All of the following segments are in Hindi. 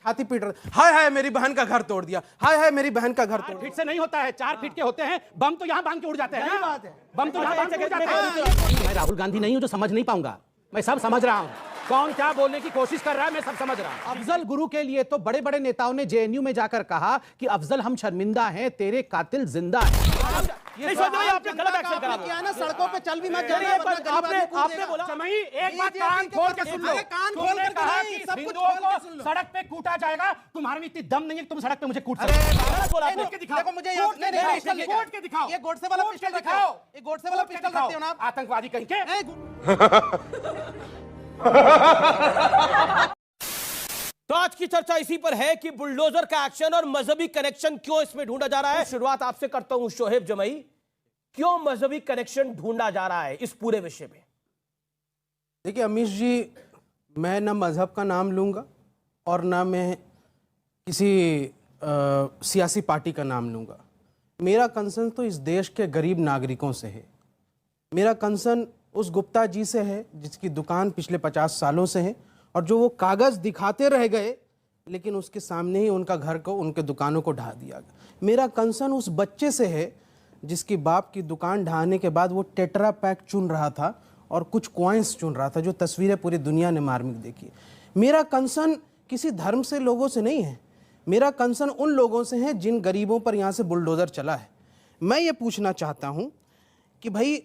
छाती पीट रहे, हाय हाय मेरी बहन का घर तोड़ दिया, हाय हाय मेरी बहन का घर तोड़ दिया। फीट से नहीं होता है, 4 फीट के होते हैं। बम तो यहाँ बांध के उड़ जाते हैं ना, बम तो यहाँ बांध के गिर जाते हैं। मैं राहुल गांधी नहीं हूं जो समझ नहीं पाऊंगा, मैं सब समझ रहा हूं। कौन क्या बोलने की कोशिश कर रहा है मैं सब समझ रहा हूं। अफजल गुरु के लिए तो बड़े बड़े नेताओं ने जेएनयू में जाकर कहा कि अफजल हम शर्मिंदा हैं, तेरे कातिल जिंदा हैं। नहीं सोच रहे आपने गलत एक्शन करा किया ना, सड़कों पे चल भी मत जाना। आपने बोला समई एक बात कान खोल के सुन लो, तुमने कहा कि हिंदुओं को सड़क पे कूटा जाएगा, तुम्हारे में इतनी दम नहीं है कि तुम सड़क पे मुझे कूट सकते। देखो मुझे कोट के दिखाओ, ये गोडसे वाला पिस्टल दिखाओ, ये गोडसे वाला पिस्टल रखते हो ना आप, आतंकवादी कहीं के। तो आज की चर्चा इसी पर है कि बुलडोजर का एक्शन और मजहबी कनेक्शन क्यों इसमें ढूंढा जा रहा है। शुरुआत आपसे करता हूं शोहेब जमई, क्यों मजहबी कनेक्शन ढूंढा जा रहा है इस पूरे विषय में? देखिए अमीश जी, मैं ना मजहब का नाम लूंगा और ना मैं किसी सियासी पार्टी का नाम लूंगा। मेरा कंसर्न तो इस देश के गरीब नागरिकों से है। मेरा कंसर्न उस गुप्ता जी से है जिसकी दुकान पिछले 50 सालों से है और जो वो कागज़ दिखाते रह गए लेकिन उसके सामने ही उनका घर को, उनके दुकानों को ढा दिया गया। मेरा कंसर्न उस बच्चे से है जिसकी बाप की दुकान ढहाने के बाद वो टेट्रा पैक चुन रहा था और कुछ कॉइन्स चुन रहा था, जो तस्वीरें पूरी दुनिया ने मार्मिक देखी। मेरा कंसर्न किसी धर्म से लोगों से नहीं है, मेरा कंसर्न उन लोगों से है जिन गरीबों पर यहाँ से बुलडोज़र चला है। मैं ये पूछना चाहता हूँ कि भाई,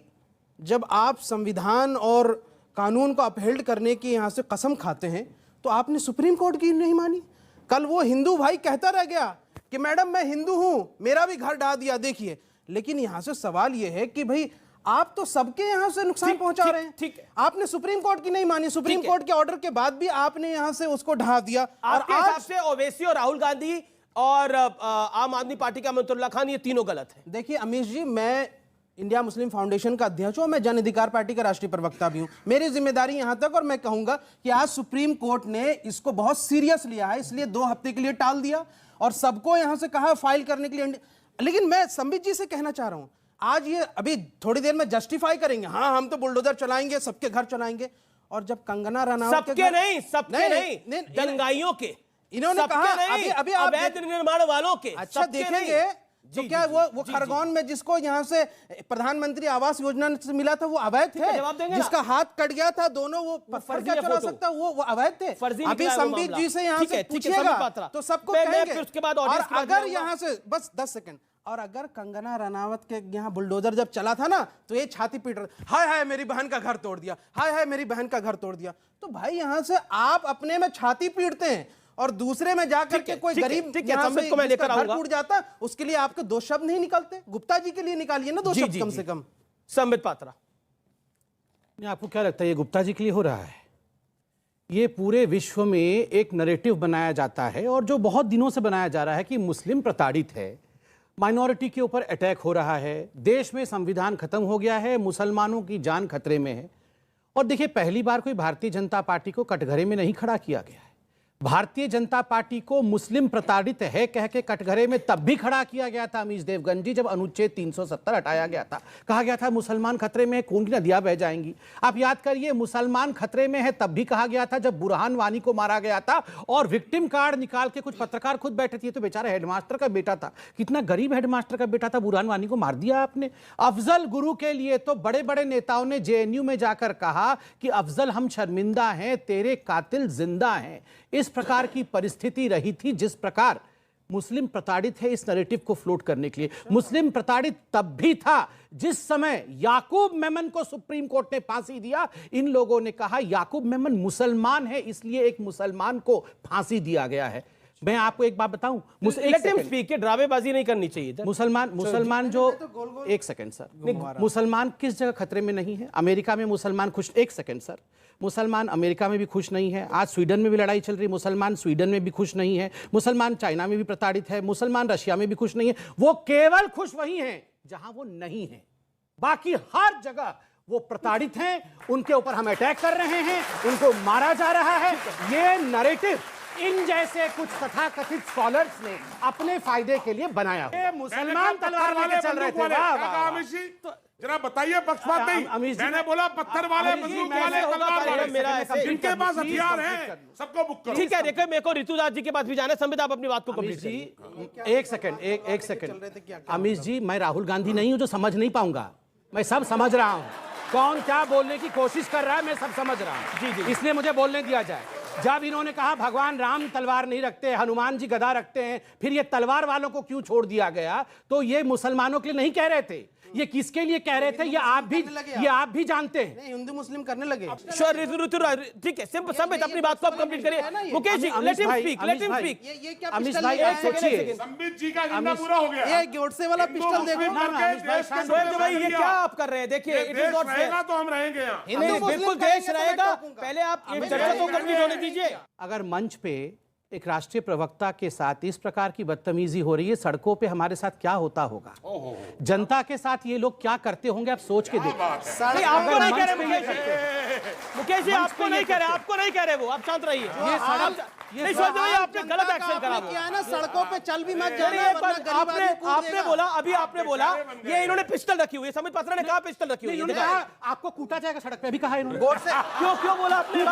जब आप संविधान और कानून को अपहेल्ड करने की यहाँ से कसम खाते हैं तो आपने सुप्रीम कोर्ट की नहीं मानी। कल वो हिंदू भाई कहता रह गया कि मैडम मैं हिंदू हूँ, मेरा भी घर ढा दिया, देखिए। लेकिन यहाँ से सवाल ये है कि भाई आप तो सबके यहाँ से नुकसान पहुंचा रहे हैं। ठीक है, आपने सुप्रीम कोर्ट की नहीं मानी, सुप्रीम कोर्ट के ऑर्डर के बाद भी आपने यहाँ से उसको ढा दिया। और आज से ओवैसी और राहुल गांधी और आम आदमी पार्टी का अमरुल्लाह खान, ये तीनों गलत है। देखिए अमीश जी, मैं इंडिया मुस्लिम फाउंडेशन का अध्यक्ष हूं, मैं जन अधिकार पार्टी का राष्ट्रीय प्रवक्ता भी हूं। मेरी जिम्मेदारी यहां तक, और मैं कहूंगा कि आज सुप्रीम कोर्ट ने इसको बहुत सीरियस लिया है, इसलिए 2 हफ्ते के लिए टाल दिया और सबको यहां से कहा फाइल करने के लिए। लेकिन मैं संबित जी से कहना चाह रहा हूं, आज ये अभी थोड़ी देर में जस्टिफाई करेंगे, हाँ हम तो बुलडोजर चलाएंगे, सबके घर चलाएंगे। और जब कंगना रनावत सबके नहीं, दंगाइयों के, इन्होंने कहा अभी अवैध निर्माण वालों के। अच्छा देखेंगे तो क्या वो खरगोन में जिसको यहाँ से प्रधानमंत्री आवास योजना से मिला था वो अवैध थे? जिसका हाथ कट गया था दोनों, वो पत्थर क्या चला सकता, वो अवैध थे? अभी संबित जी से यहाँ से पूछिएगा तो सबको कहेंगे। और अगर यहाँ से बस 10 सेकंड, और अगर कंगना रनावत के यहाँ बुलडोजर जब चला था ना तो ये छाती पीट रहे, हाय हाय मेरी बहन का घर तोड़ दिया, हाय हाय मेरी बहन का घर तोड़ दिया। तो भाई यहाँ से आप अपने में छाती पीटते हैं और दूसरे में जाकर के कोई गरीब को मैं लेकर आऊंगा, टूट जाता, उसके लिए आपके 2 शब्द नहीं निकलते? गुप्ता जी के लिए निकालिए ना 2 शब्द कम से कम। संबित पात्रा, आपको क्या लगता है ये गुप्ता जी के लिए हो रहा है? ये पूरे विश्व में एक नैरेटिव बनाया जाता है और जो बहुत दिनों से बनाया जा रहा है कि मुस्लिम प्रताड़ित है, माइनॉरिटी के ऊपर अटैक हो रहा है, देश में संविधान खत्म हो गया है, मुसलमानों की जान खतरे में है। और देखिए, पहली बार कोई भारतीय जनता पार्टी को कटघरे में नहीं खड़ा किया गया है। भारतीय जनता पार्टी को मुस्लिम प्रताड़ित है कह के कटघरे में तब भी खड़ा किया गया था अमीश देवगन जी, जब अनुच्छेद 370 हटाया गया था। कहा गया था मुसलमान खतरे में है, खून की नदियां बह जाएंगी। आप याद करिए, मुसलमान खतरे में है तब भी कहा गया था जब बुरहान वानी को मारा गया था और विक्टिम कार्ड निकाल के कुछ पत्रकार खुद बैठे थे। तो बेचारा हेडमास्टर का बेटा था, कितना गरीब हेडमास्टर का बेटा था, बुरहान वानी को मार दिया आपने। अफजल गुरु के लिए तो बड़े बड़े नेताओं ने जेएनयू में जाकर कहा कि अफजल हम शर्मिंदा हैं, तेरे कातिल जिंदा हैं। इस प्रकार की परिस्थिति रही थी जिस प्रकार मुस्लिम प्रताड़ित है, इस नैरेटिव को फ्लोट करने के लिए। मुस्लिम प्रताड़ित तब भी था जिस समय याकूब मेमन को सुप्रीम कोर्ट ने फांसी दिया। इन लोगों ने कहा याकूब मेमन मुसलमान है, इसलिए एक मुसलमान को फांसी दिया गया है। मैं आपको एक बात बताऊं, ड्रामेबाजी नहीं करनी चाहिए। मुसलमान जो, एक सेकंड सर, मुसलमान किस जगह खतरे में नहीं है? अमेरिका में मुसलमान खुश, एक सेकंड सर, मुसलमान अमेरिका में भी खुश नहीं है, आज स्वीडन में भी लड़ाई चल रही, मुसलमान स्वीडन में भी खुश नहीं है, मुसलमान चाइना में भी प्रताड़ित है, मुसलमान रशिया में भी खुश नहीं है। वो केवल खुश वही हैं जहां वो नहीं है, बाकी हर जगह वो प्रताड़ित हैं, उनके ऊपर हम अटैक कर रहे हैं, उनको मारा जा रहा है। ये नैरेटिव इन जैसे कुछ तथाकथित स्कॉलर्स ने अपने फायदे के लिए बनाया। मुसलमान तलवार लेके चल रहे थे। जरा बताइए पक्षपात नहीं। अमीश जी, मैंने बोला पत्थर वाले, अमीश जी, बंदूक मैं वाले, ऐसे होगा तलवार कार्यक्रम वाले, मेरा ऐसे। जिनके पास हथियार हैं सबको बुक करो। ठीक है, देखो मेरे को ऋतुराज जी के पास भी जाना है। संबित आप अपनी बात को अमीश कंप्लीट जी करिए। एक सेकंड अमीश जी, मैं राहुल गांधी नहीं हूं जो समझ नहीं पाऊंगा। मैं सब समझ रहा हूं, कौन क्या बोलने की कोशिश कर रहा है मैं सब समझ रहा हूं। जी, जी। इसलिए मुझे बोलने दिया जाए। जब इन्होंने कहा भगवान राम तलवार नहीं रखते, हनुमान जी गदा रखते हैं, फिर ये तलवार वालों को क्यों छोड़ दिया गया, तो ये मुसलमानों के लिए नहीं कह रहे थे, ये किसके लिए कह रहे थे ये आप भी जानते हैं। नहीं, हिंदू मुस्लिम करने लगे। श्योर ऋतुराज, ठीक है, संबित अपनी बात को आप कंप्लीट करिए। Mukesh ji, let him speak, let him speak. ये क्या अमीश पिस्टल भाई लेके आप आए? सोचिए, संबित जी का एजेंडा पूरा हो गया। ये गोडसे वाला पिस्टल देखो। शोएब भाई, ये क्या आप कर रहे हैं? देखिए, इट इज नॉट रहेगा तो हम रहेंगे यहाँ। नहीं, बिल्कुल देश रहेगा। पहले आप ये चर्चा तो कंप्लीट होने दीजिए। अगर मंच पे एक राष्ट्रीय प्रवक्ता के साथ इस प्रकार की बदतमीजी हो रही है, सड़कों पे हमारे साथ क्या होता होगा, जनता के साथ ये लोग क्या करते होंगे, आप सोच के देखिए। नहीं, आपको नहीं कह रहे मुकेश जी, आपको नहीं कह रहे, आपको नहीं कह रहे वो, आप शांत रहिए। नहीं शोएब भाई, आपने गलत एक्शन करा वो। क्या है ना, सड़कों पे चल भी मत जाना, एक वरना बार गरीब आदमी कूद आपने देगा। बोला, अभी आपने बोला ये इन्होंने पिस्टल रखी हुई है। संबित पात्रा ने कहा पिस्टल रखी हुई है। इन्होंने कहा आपको कूटा जाएगा सड़क पे, अभी कहा इन्होंने। क्यों बोला आपने?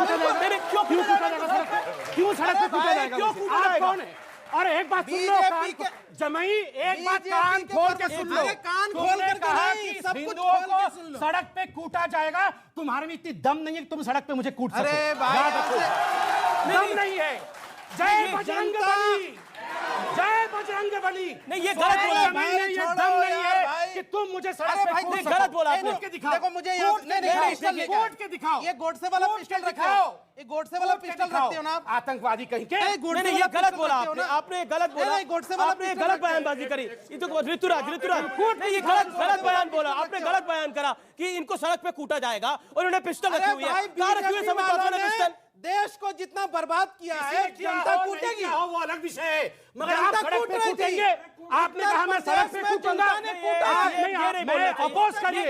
क्यों कूटा जाएगा सड़क पे? क्यों सड़क पे कूटा जाएगा? क्यों कूटा आप जाएगा? कौन है? और एक बात सुन लो, जमई, एक बात कान खोल के सुन लो। अरे कान खोल कर कहा नहीं, कि सब कुछ हिंदुओं खोल के को सुन लो। सड़क पे कूटा जाएगा, तुम्हारे में इतनी दम नहीं है कि तुम सड़क पे मुझे कूट सको। अरे भाई, याद रखो, दम नहीं है। जय बजरंग बली, जय बजरंग बली। नहीं, ये गलत बोला जमीन में ये दम नहीं है कि तुम मुझे सड़क पे कूट सको। गलत बोला आपने। कूट के दिखाओ। देखो मुझे कूट के दिखाओ। कूट के दिखाओ। ये गोडसे वाला पिस्टल दिखाओ। ये गोडसे वाला पिस्टल रखते हो ना आप? आतंकवादी कहीं के। नहीं, ये गलत बोला आपने, आपने गलत बोला। नहीं, गोडसे वाला आपने पिस्टल गलत रखते हैं। बयानबाजी करी। ये तो ऋतुराज नहीं, ये गलत बयान बोला आपने, गलत बयान करा कि इनको सड़क पे कूटा जाएगा और इन्होंने पिस्टल रखी हुई है। कहाँ रखी हुई है संबित पात्रा ने पिस्टल? देश को जितना बर्बाद किया है, जनता कूटेगी। वो अलग विषय है, मगर आप जनता सड़क कूट पे रही थी। कूटेंगे। आपने कहा मैं सड़क पे कूटूंगा, जनता ने कूटा आप है। नहीं, मैं अपोज करिए।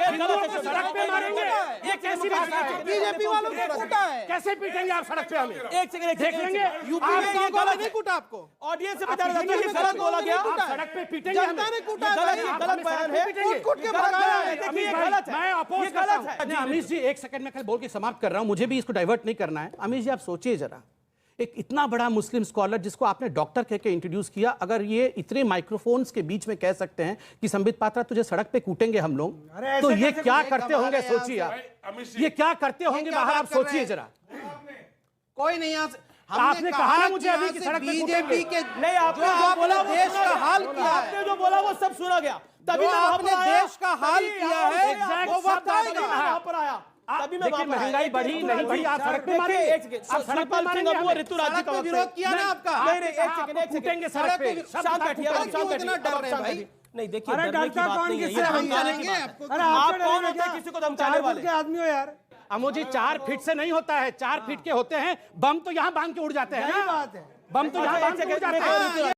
हिंदुओं को सड़क पे मारेंगे, एक ये कैसी बात है? बीजेपी वालों को कूटा है। कैसे पीटेंगे आप सड़क पे हमें? एक सेकंड देख लेंगे। यूपी आप में ये ये गलत नहीं कूटा आपको। ऑडियंस से बता रहा था, ये गलत बोला गया। आप सड़क पे पीटेंगे जनता हमें। ने कूटा है गलत भाई। ये गलत बयान है। कूट के गलत भगाया बयान है। है। देखिए, अमीश ये भाई, गलत है। मैं अपोज ये करता गलत है। हूं। नहीं, अमीश जी एक सेकंड में खाली बोल के समाप्त कर रहा हूं, मुझे भी इसको डाइवर्ट नहीं करना है। अमीश जी आप सोचिए जरा, एक इतना बड़ा मुस्लिम स्कॉलर जिसको आपने डॉक्टर कह के इंट्रोड्यूस किया, अगर ये इतने माइक्रोफोन्स के बीच में कह सकते हैं कि संबित पात्रा तुझे सड़क पे कूटेंगे हम लोग, तो ये क्या करते होंगे सोचिए आप। ये क्या करते होंगे बाहर, आप सोचिए जरा। कोई नहीं यहाँ से आपने कहा ना मुझे अभी कि सड़क पे बीजेपी के नहीं, आपने जो जो बोला आपने वो देश का हाल किया है, आपने जो बोला वो सब सुना गया। तभी जो मैं वहां आपने पर आया। देश का हाल तभी किया है, exact वो वक्त शब्द आपने आएगा। वहां पर आया। तभी मैं देखिए, वहां पर आया। महंगाई बढ़ी नहीं बढ़ी, आप सड़क पे देखिए, मारेंगे। एक सेकंड, आप सड़क पे शिवपाल सिंह मारेंगे अब वो हमें। ऋतुराज जी सड़क का पे वक्त है। विरोध किया ना आपका। नहीं, नहीं, एक सेकंड, एक कूटेंगे सेकंड। सड़क पे। शांत बैठिए, आप शांत बैठिए। इतना डर आप रहे शांत भाई? बैठिए। नहीं, देखिए, अरे डरने की डरता बात कौन नहीं है, किससे ये है धमकाने भैया? की बात है। आपको अरे आप आपसे कौन डरेगा होते हैं क्या? किसी को धमकाने वाले? के आदमी हो यार। मुझे 4 फीट से नहीं होता है, 4 फीट के होते हैं, बम तो यहाँ बांध के उड़ जाते हैं यही ना, बात है। बम तो यहाँ बांध के उड़ जाते हैं।